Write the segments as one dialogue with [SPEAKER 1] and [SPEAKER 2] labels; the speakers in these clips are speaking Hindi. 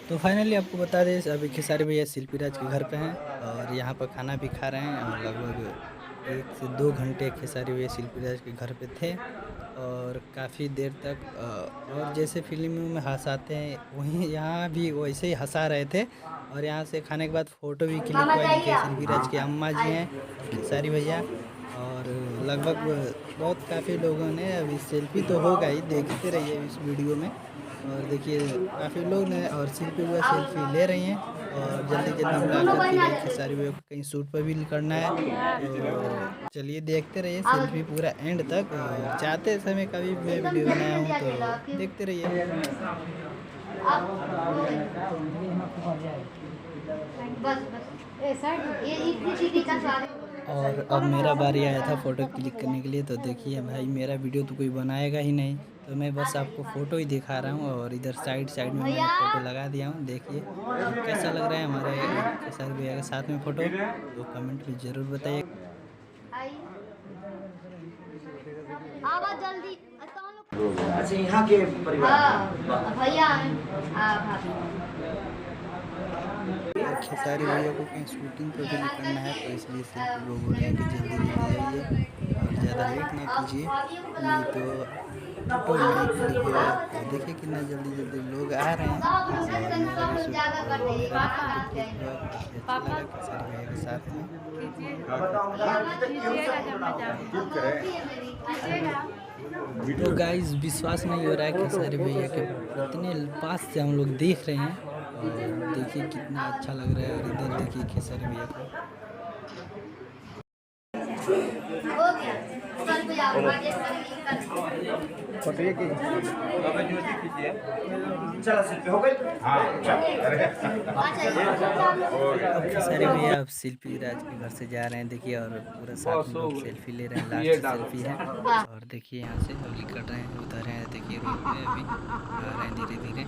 [SPEAKER 1] तो फाइनली आपको बता दें, अभी खेसारी भैया शिल्पी राज के घर पे हैं और यहाँ पर खाना भी खा रहे हैं। और लगभग 1 से 2 घंटे खेसारी भैया शिल्पी राज के घर पे थे और काफ़ी देर तक और जैसे फिल्मों में हँसाते हैं वहीं यहाँ भी वैसे ही हँसा रहे थे। और यहाँ से खाने के बाद फ़ोटो भी क्लिक हुआ। देखिए शिल्पी राज के अम्मा जी हैं, खेसारी भैया, और लगभग बहुत काफ़ी लोगों ने अभी सेल्फी तो होगा ही, देखते रहिए इस वीडियो में। और देखिए काफ़ी लोग ने और शिल्पी भैया सेल्फी ले रही हैं और जल्दी जल्दी मुलाकात की गई। खेसारी भैया को कहीं शूट पर भी करना है, तो चलिए देखते रहिए सेल्फी पूरा एंड तक। और जाते समय का भी मैं वीडियो बनाया हूँ, तो देखते रहिए। और अब मेरा बारी आया था फ़ोटो क्लिक करने के लिए। तो देखिए भाई, मेरा वीडियो तो कोई बनाएगा ही नहीं, तो मैं बस आपको फ़ोटो ही दिखा रहा हूँ। और इधर साइड साइड में मैंने फ़ोटो लगा दिया हूँ, देखिए। और कैसा लग रहा है हमारे खेसारी भैया के साथ में फ़ोटो, तो कमेंट में ज़रूर बताइए।
[SPEAKER 2] अच्छा, यहाँ के परिवार भैया
[SPEAKER 1] और खेसारी भैया को कहीं शूटिंग पर भी निकलना है, तो इसलिए शिल्पी वो बोल रहे हैं कि जल्दी जल्दी आइए और ज़्यादा लेट ना कीजिए, नहीं तो फ़ोटो नहीं क्लिक होगा। तो देखिए कितना जल्दी जल्दी लोग आ रहे हैं। और मेरा भी मेरा भी फ़ोटो क्लिक हुआ, काफ़ी अच्छा लगा खेसारी भैया के साथ में। तो गाइस, विश्वास नहीं हो रहा है खेसारी भैया के इतने पास से हम लोग देख रहे हैं। और देखिए कितना अच्छा लग रहा है। और इधर देखिए खेसारी भैया को। अब खेसारी भैया अब शिल्पी राज के घर से जा रहे हैं, देखिए। और पूरा साथ में लोग सेल्फी ले रहे हैं, लास्ट सेल्फी है। और देखिए यहाँ से अब निकल रहे हैं, उधर हैं, देखिए रोड पे अभी आ रहे हैं धीरे धीरे।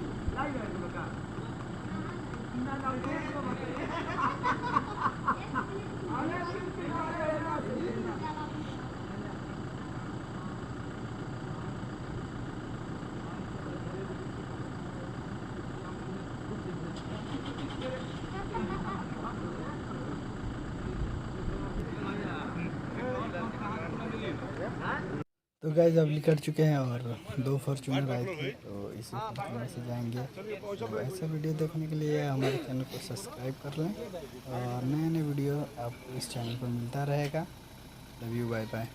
[SPEAKER 1] तो गाइस अब निकल चुके हैं और 2 फॉर्च्यूनर आए थे, तो इसी फॉर्च्यूनर से जाएंगे। तो ऐसा वीडियो देखने के लिए हमारे चैनल को सब्सक्राइब कर लें और नए नए वीडियो आपको इस चैनल पर मिलता रहेगा। Love you, bye bye.